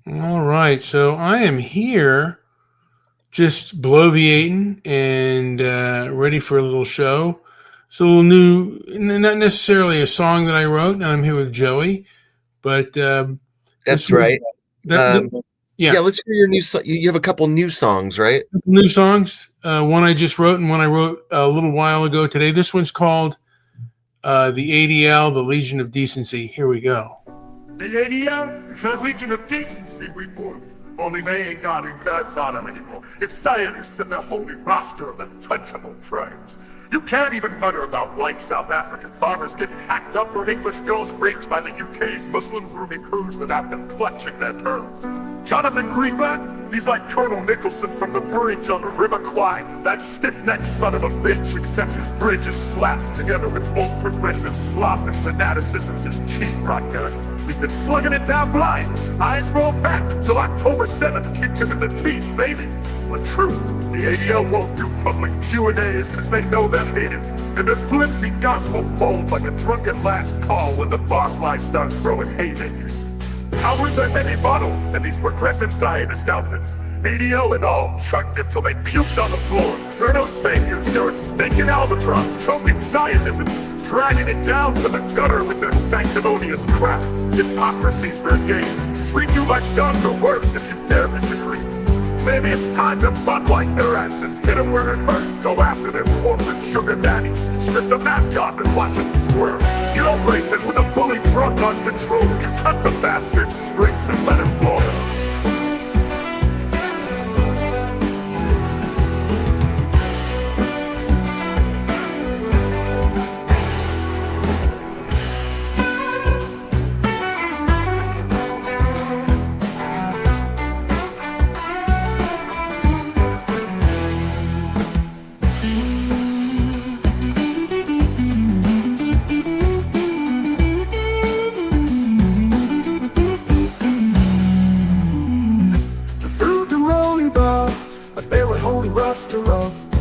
All right, so I am here just bloviating and ready for a little show. It's a little new, not necessarily a song that I wrote, and I'm here with Joey, but this That's was right. that, Um, yeah, yeah, let's hear your new. You have a couple new songs, right? new songs. One I just wrote and one I wrote a little while ago today. This one's called the ADL, the Legion of Decency. Here we go. The ADL is a legion of decency we born. Only they ain't got any guts on them anymore. It's scientists and the holy roster of untouchable tribes. You can't even mutter about white South African farmers getting hacked up or English girls raped by the UK's Muslim grooming crews without them clutching their pearls. Jonathan Greenblatt, he's like Colonel Nicholson from the bridge on the River Kwai. That stiff-necked son of a bitch, except his bridge is slapped together with old progressive slop and fanaticism's his cheap rocker. We've been slugging it down blind, eyes rolled back till October 7th kicked him in the teeth, baby. But truth, the ADL won't do public Q&As because they know they're hated. And the flimsy gospel folds like a drunken last call when the barfly starts throwing haymakers. Ours are heavy bottle, and these progressive Zionist outfits, ADL and all, chucked it till they puked on the floor. They're no saviors, they're a stinking albatross, choking Zionism, dragging it down to the gutter with their sanctimonious crap. Hypocrisy's their game. Treat you like dogs or worse if you dare disagree. Maybe it's time to butt like their asses, hit them where it hurts, go after their corporate sugar daddies, strip the mask off and watch them squirm. You don't race it with a bully drunk on control, you cut the bastard's strings and let him boil.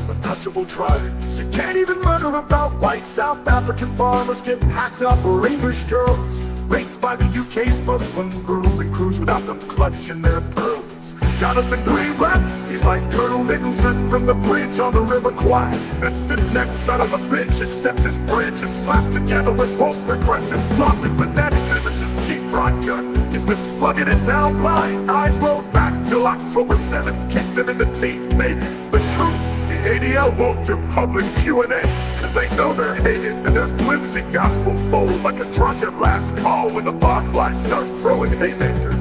Untouchable tribes. You can't even murder about white South African farmers getting hacked up or English girls raped by the UK's Muslim grooming crews without them clutching their pearls. Jonathan Greenblatt, he's like Colonel Nicholson from the bridge on the River Kwai. That stiff-necked son of a bitch, except his bridge is slapped together with both progressive slop and fanaticism and his cheap vodka. He's been slugging it down blind, eyes rolled back till October 7th kicked him in the teeth, maybe. The truth, ADL won't do public Q&A, cause they know they're hated, and their flimsy gospel folds like a drunken last call when the barfly starts throwing haymakers.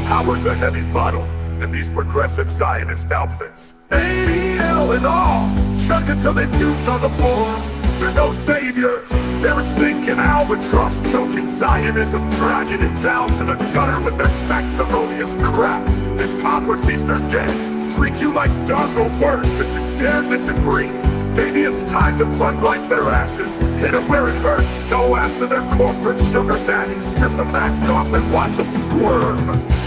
Ours a heavy bottle, and these progressive Zionist outfits, ADL and all, chuck it till they puke on the floor. They're no saviors, they're a stinking albatross, choking Zionism, dragging it down to the gutter with their sanctimonious crap. Hypocrisy's their game. Treat you like dogs or worse if you dare disagree. Maybe it's time to plug like their asses, hit them where it hurts, go after their corporate sugar daddies, strip the mask off and watch them squirm.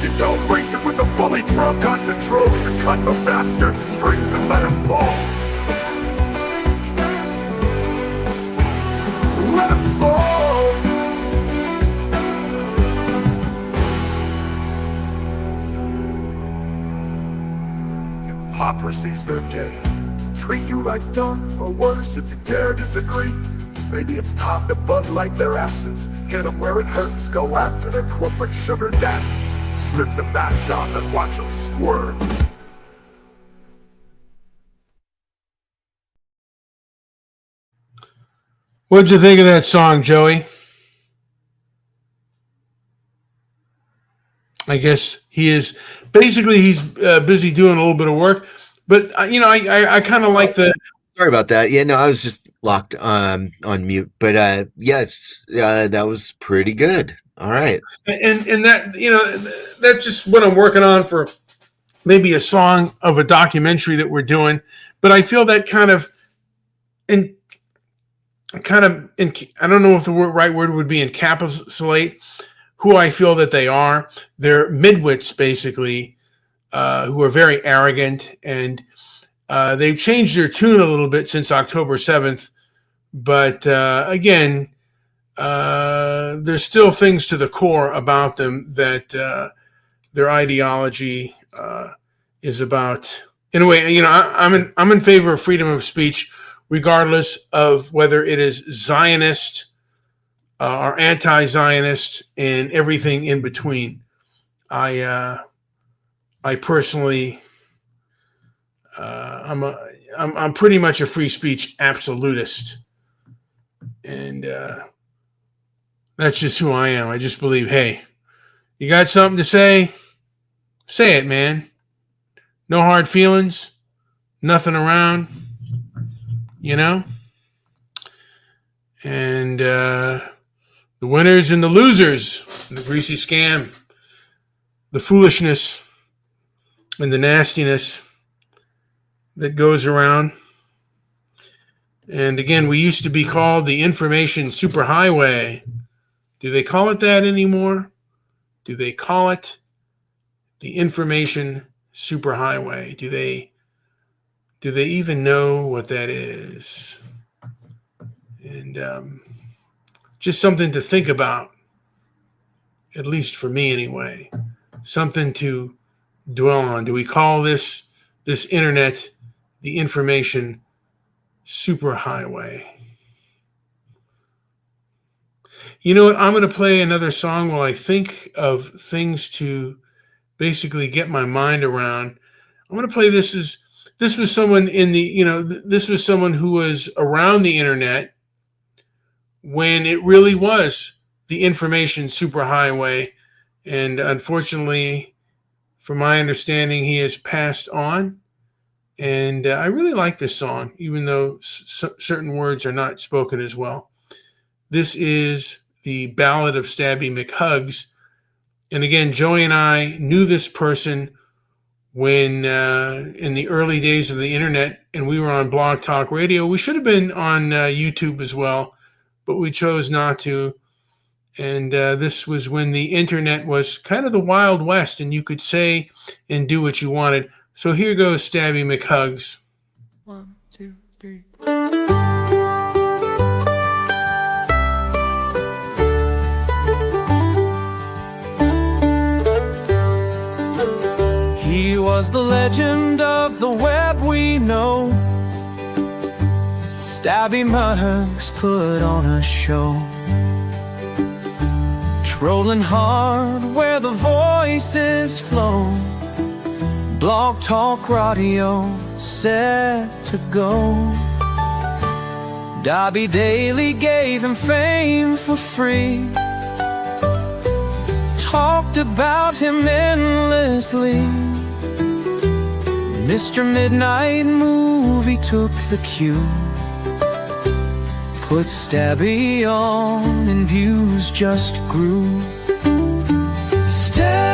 You don't race it with a bully drunk on control, you cut the bastard's strings and let him fall. Let him fall. Hypocrisy's their game. Treat you like dumb or worse if you dare disagree. Maybe it's time to bud like their asses, hit them where it hurts, go after their corporate sugar daddies, strip the mask off and watch them squirm. What'd you think of that song, Joey? I guess he's busy doing a little bit of work, but I kind of like the. Sorry about that. Yeah, no, I was just locked on mute. But yes, that was pretty good. All right. And that that's just what I'm working on for maybe a song of a documentary that we're doing. But I feel that kind of I don't know if the right word would be encapsulate who I feel that they are. They're midwits, basically, who are very arrogant, and they've changed their tune a little bit since October 7th. But again, there's still things to the core about them that their ideology is about. In a way, I'm in favor of freedom of speech, regardless of whether it is Zionist or anti-Zionist and everything in between. I personally, I'm pretty much a free speech absolutist, and that's just who I am. I just believe, hey, you got something to say it, man. No hard feelings, nothing around, And the winners and the losers, the greasy scam, the foolishness, and the nastiness that goes around. And again, we used to be called the information superhighway. Do they call it that anymore? Do they call it the information superhighway? Do they even know what that is? And just something to think about, at least for me anyway. Something to dwell on. Do we call this internet the information superhighway? You know what? I'm going to play another song while I think of things to basically get my mind around. I'm going to play this was someone this was someone who was around the internet when it really was the information superhighway. And unfortunately, from my understanding, he has passed on. And I really like this song, even though certain words are not spoken as well. This is the Ballad of Stabby McHugs. And again, Joey and I knew this person when in the early days of the internet, and we were on Blog Talk Radio. We should have been on YouTube as well, but we chose not to. And this was when the internet was kind of the Wild West, and you could say and do what you wanted. So here goes Stabby McHugs. 1, 2, 3. He was the legend of the web we know. Stabby McHugs put on a show, trolling hard where the voices flow. Blog Talk Radio set to go. Dobby Daily gave him fame for free, talked about him endlessly. Mr. Midnight Movie took the cue, put Stabby on, and views just grew. Stabby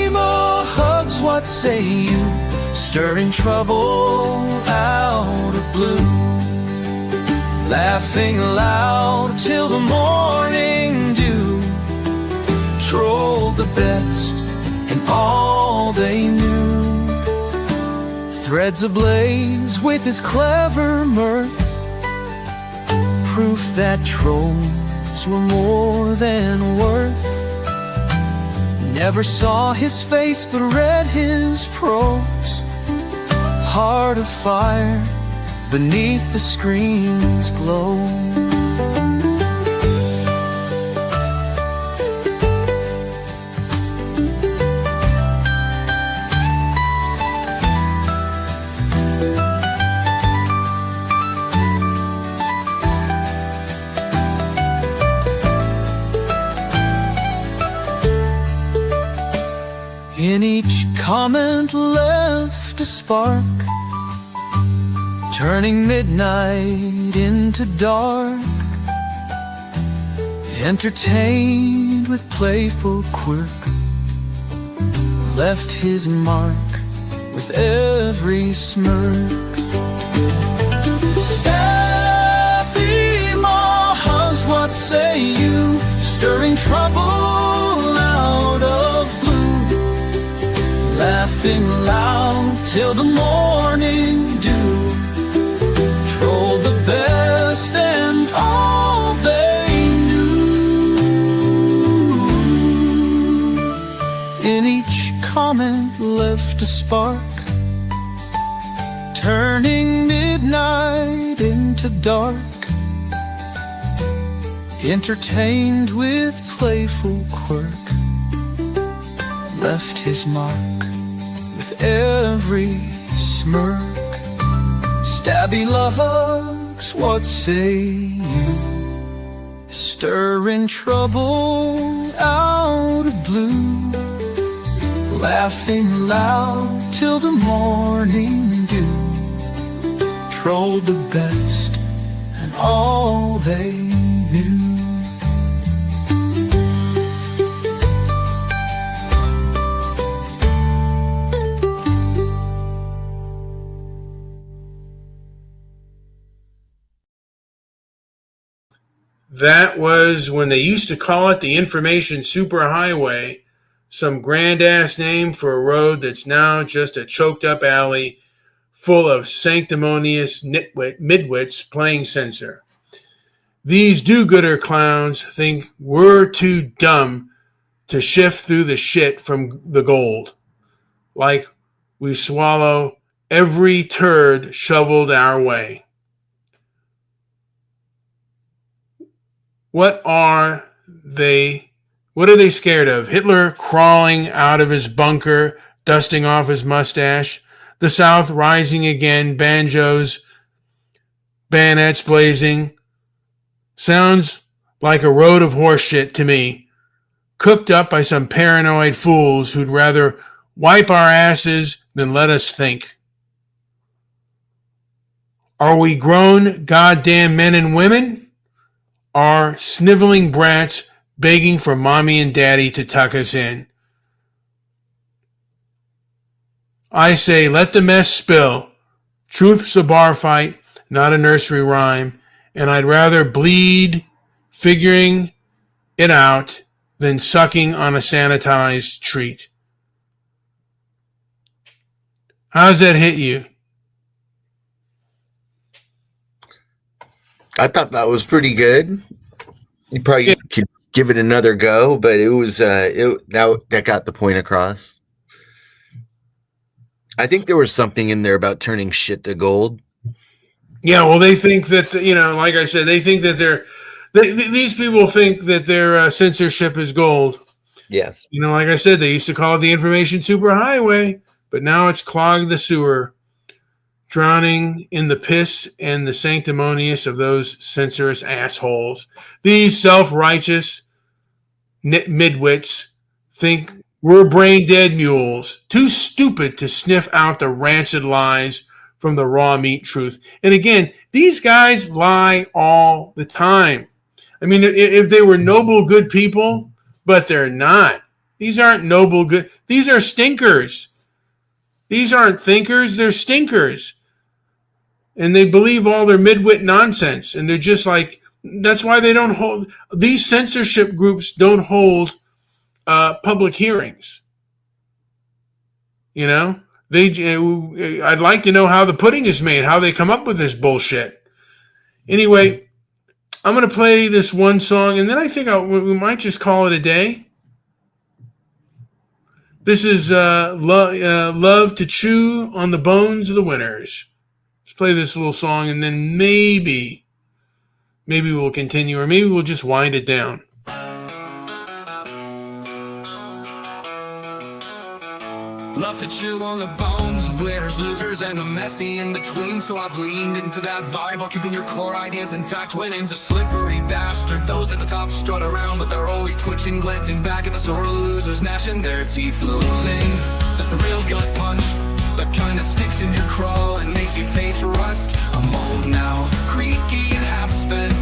McHugs, what say you? Stirring trouble out of blue, laughing loud till the morning dew. Trolled the best and all they knew. Threads ablaze with his clever mirth, proof that trolls were more than worth. Never saw his face but read his prose. Heart of fire beneath the screen's glow. In each comment left a spark, turning midnight into dark. Entertained with playful quirk, left his mark with every smirk. Stabby McHugs, what say you? Stirring trouble out of blue, laughing loud till the morning dew. Troll the best and all they knew. In each comment left a spark, turning midnight into dark, entertained with playful quirk, left his mark with every smirk. Stabby looks, what say you? Stirring trouble out of blue, laughing loud till the morning dew, trolled the best and all they knew. That was when they used to call it the Information Superhighway, some grand-ass name for a road that's now just a choked-up alley full of sanctimonious midwits playing censor. These do-gooder clowns think we're too dumb to shift through the shit from the gold, like we swallow every turd shoveled our way. What are they scared of? Hitler crawling out of his bunker, dusting off his mustache, the South rising again, banjos, bayonets blazing. Sounds like a road of horseshit to me, cooked up by some paranoid fools who'd rather wipe our asses than let us think. Are we grown goddamn men and women? Are sniveling brats begging for mommy and daddy to tuck us in? I say, let the mess spill. Truth's a bar fight, not a nursery rhyme, and I'd rather bleed figuring it out than sucking on a sanitized treat. How's that hit you? I thought that was pretty good. You probably could give it another go, but it was that got the point across. I think there was something in there about turning shit to gold. Yeah, well, they think that, like I said, they think that these people think that their censorship is gold. Yes. Like I said, they used to call it the Information Superhighway, but now it's clogged the sewer, drowning in the piss and the sanctimonious of those censorious assholes. These self-righteous midwits think we're brain-dead mules, too stupid to sniff out the rancid lies from the raw meat truth. And again, these guys lie all the time. I mean, if they were noble, good people, but they're not. These aren't noble, good. These are stinkers. These aren't thinkers, they're stinkers. And they believe all their midwit nonsense. And they're just like, that's why they don't hold, these censorship groups don't hold public hearings. I'd like to know how the pudding is made, how they come up with this bullshit. Anyway, I'm going to play this one song, and then I think we might just call it a day. This is Love to Chew on the Bones of the Winners. Let's play this little song, and then maybe we'll continue, or maybe we'll just wind it down. Love to chew on the bones of winners, losers, and the messy in between. So I've leaned into that vibe while keeping your core ideas intact. Winning's a slippery bastard. Those at the top strut around, but they're always twitching, glancing back at the sore losers, gnashing their teeth. Losing, that's the real gut punch, the kind that sticks in your craw and makes you taste rust. I'm old now, creaky and half spent,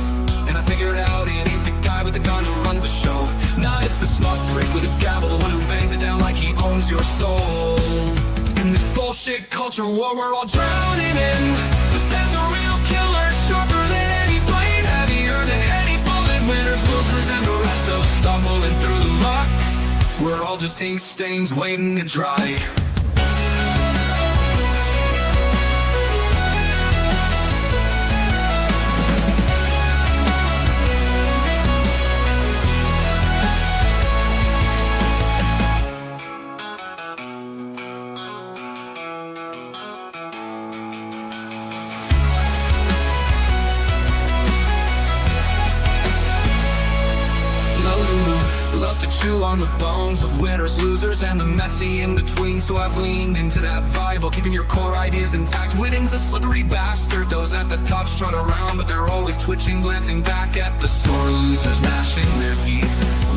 and I figured out it ain't the guy with the gun who runs the show. Nah, it's the smug prick with a gavel, the one who bangs it down like he owns your soul. In this bullshit culture war we're all drowning in, but that's a real killer, sharper than any blade, heavier than any bullet. Winners, losers, and the rest of us stumbling through the muck. We're all just ink stains waiting to dry. on the bones of winners, losers, and the messy in between. So I've leaned into that vibe while keeping your core ideas intact. Winning's a slippery bastard. Those at the top strut around, but they're always twitching, glancing back at the sore losers, gnashing their teeth.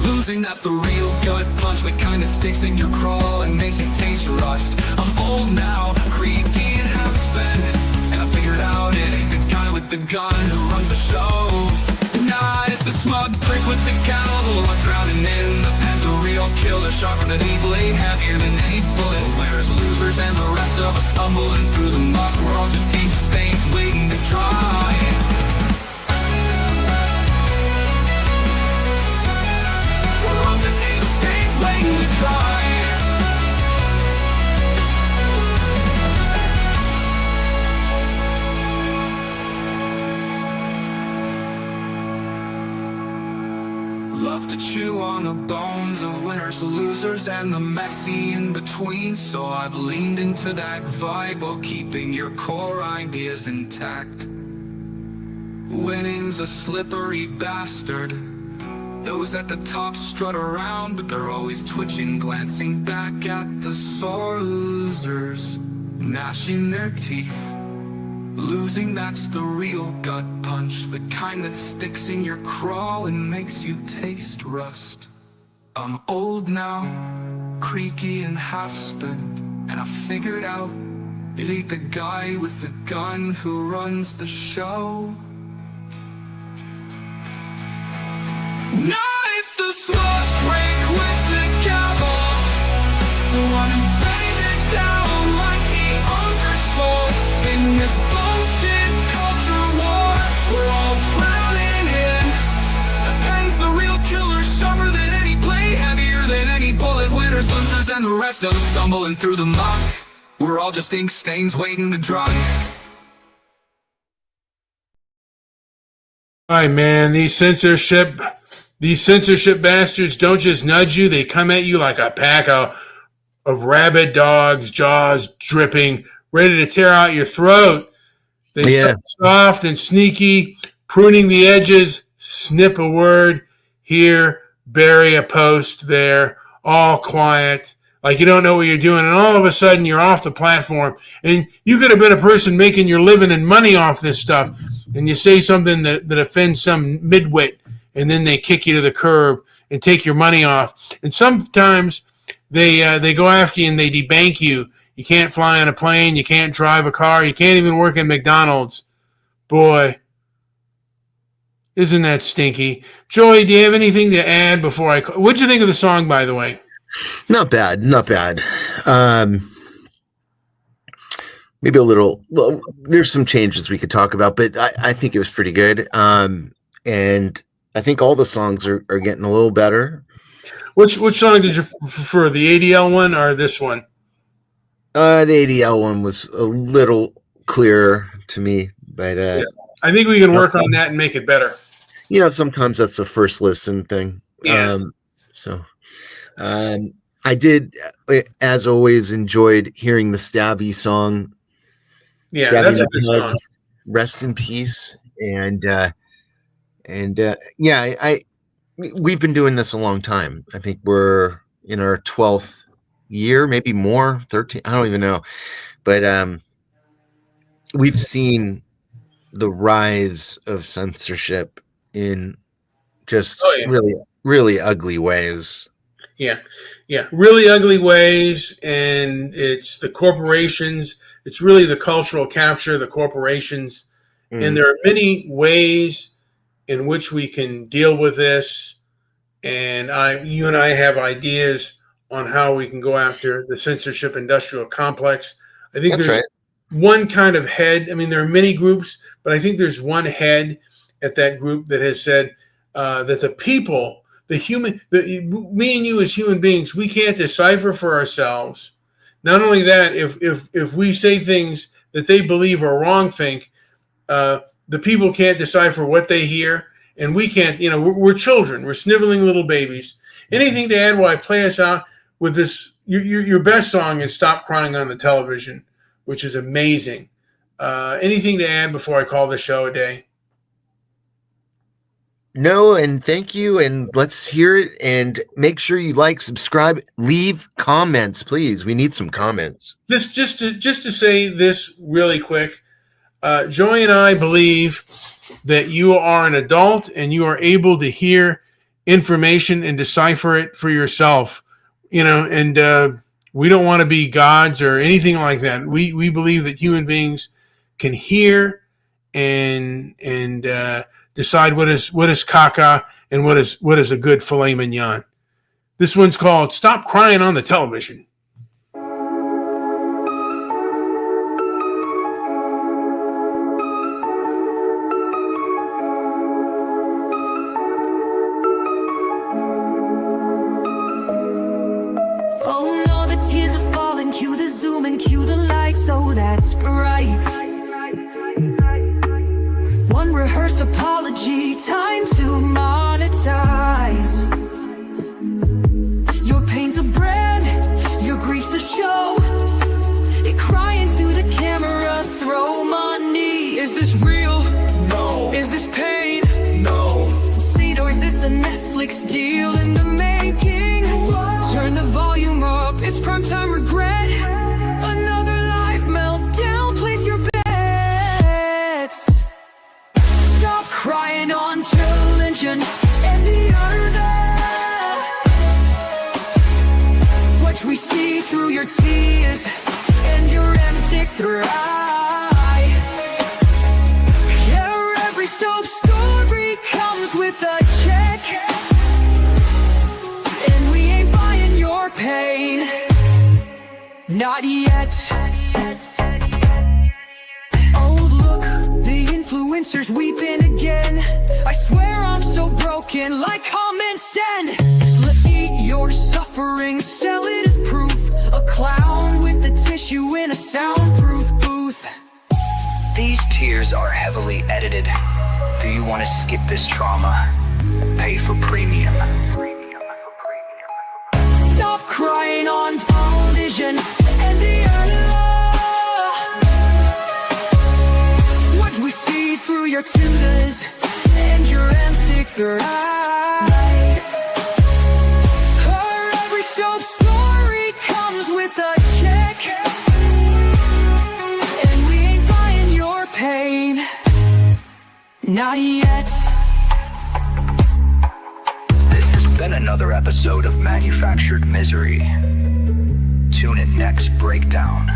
Losing, that's the real gut punch, the kind that sticks in your craw and makes you taste rust. I'm old now, creaky and half spent, and I figured out it ain't the guy with the gun who runs the show. Nah, it's the smug prick with the gavel. I'm drowning in the pen's a real killer, sharper than any blade, heavier than any bullet. Whereas losers and the rest of us stumbling through the muck, we're all just ink stains waiting to dry. We're all just ink stains waiting to dry. Love to chew on the bones of winners, losers, and the messy in between. So I've leaned into that vibe while keeping your core ideas intact. Winning's a slippery bastard. Those at the top strut around, but they're always twitching, glancing back at the sore losers, gnashing their teeth. Losing, that's the real gut punch, the kind that sticks in your craw and makes you taste rust. I'm old now, creaky and half spent, and I figured out it ain't the guy with the gun who runs the show. Nah, it's the smug prick with the gavel, the one who bangs it down like he owns her soul. In this bullshit culture war, we're all drowning in. The pen's the real killer, sharper than any blade, heavier than any bullet. Winners, losers, and the rest of us stumbling through the muck. We're all just ink stains waiting to dry. Hi, man. These censorship bastards don't just nudge you. They come at you like a pack of rabid dogs, jaws dripping, ready to tear out your throat. They start soft and sneaky, pruning the edges, snip a word here, bury a post there, all quiet, like you don't know what you're doing, and all of a sudden you're off the platform, and you could have been a person making your living and money off this stuff, and you say something that offends some midwit, and then they kick you to the curb and take your money off. And sometimes they go after you and they debank you. You can't fly on a plane. You can't drive a car. You can't even work at McDonald's. Boy, isn't that stinky. Joey, do you have anything to add before I... What'd you think of the song, by the way? Not bad. Maybe a little... Well, there's some changes we could talk about, but I think it was pretty good. And I think all the songs are getting a little better. Which song did you prefer, the ADL one or this one? The ADL one was a little clearer to me, but yeah. I think we can work on that and make it better. You know, sometimes that's the first listen thing. Yeah. I did, as always, enjoyed hearing the Stabby song. Yeah, Stabby that's a good song. Rest in peace. We've been doing this a long time. I think we're in our 12th year, maybe more, 13. I don't even know. But we've seen the rise of censorship in just really, really ugly ways. Yeah. Really ugly ways. And it's the corporations. It's really the cultural capture of the corporations. And there are many ways in which we can deal with this. And you and I have ideas on how we can go after the censorship industrial complex. I think there's one kind of head. I mean, there are many groups, but I think there's one head at that group that has said that the people, me and you as human beings, we can't decipher for ourselves. Not only that, if we say things that they believe are wrong, the people can't decipher what they hear, and we can't, we're children. We're sniveling little babies. Anything to add while I play us out with this? Your best song is Stop Crying on the Television, which is amazing. Anything to add before I call the show a day? No, and thank you, and let's hear it. And make sure you like, subscribe, leave comments, please. We need some comments. Just to say this really quick, Joey and I believe that you are an adult and you are able to hear information and decipher it for yourself, and we don't want to be gods or anything like that. We believe that human beings can hear and decide what is caca and what is a good filet mignon. This one's called "Stop Crying on the Television." Oh no, the tears are falling. Cue the zoom and cue the lights. Oh, that's bright. One rehearsed apology, time to monetize. Your pain's a brand, your grief's a show. You cry into the camera, throw money. Is this real? No. Is this pain? No. See, or is this a Netflix deal in the making? Turn the volume up, it's primetime regret. Another life meltdown, place your bets. Stop crying on television and the other. Watch we see through your tears and your empty thigh. Yeah, every soap story comes with a check. And we ain't buying your pain. Not yet. Oh look, the influencers weeping again. I swear I'm so broken, like, comment, send. Eat your suffering, sell it as proof. A clown with a tissue in a soundproof booth. These tears are heavily edited. Do you want to skip this trauma? Pay for premium. Stop crying on television and the other. What we see through your tutors and your empty thigh. Or every soap story comes with a check. And we ain't buying your pain. Not yet. This has been another episode of Manufactured Misery. Tune in next breakdown.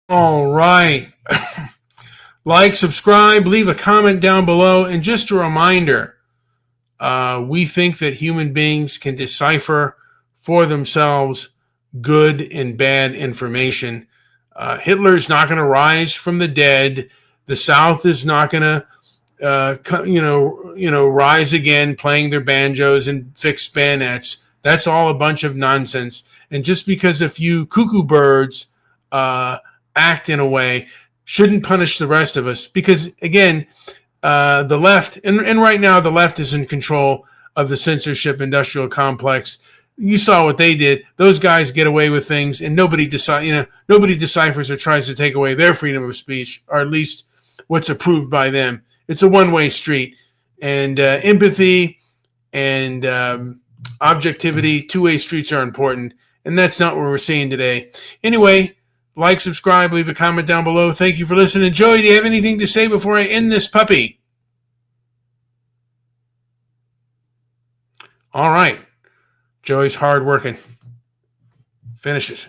All right. Like, subscribe, leave a comment down below. And just a reminder, we think that human beings can decipher for themselves good and bad information. Hitler's not going to rise from the dead. The South is not going to, rise again playing their banjos and fixed bayonets. That's all a bunch of nonsense. And just because a few cuckoo birds act in a way shouldn't punish the rest of us, because again, the left and right now the left is in control of the censorship industrial complex. You saw what they did. Those guys get away with things, and nobody deciphers or tries to take away their freedom of speech, or at least what's approved by them. It's a one-way street, and empathy and objectivity, two-way streets are important, and that's not what we're seeing today. Anyway, like, subscribe, leave a comment down below. Thank you for listening. Joey, do you have anything to say before I end this puppy? All right. Joey's hard working. Finish it.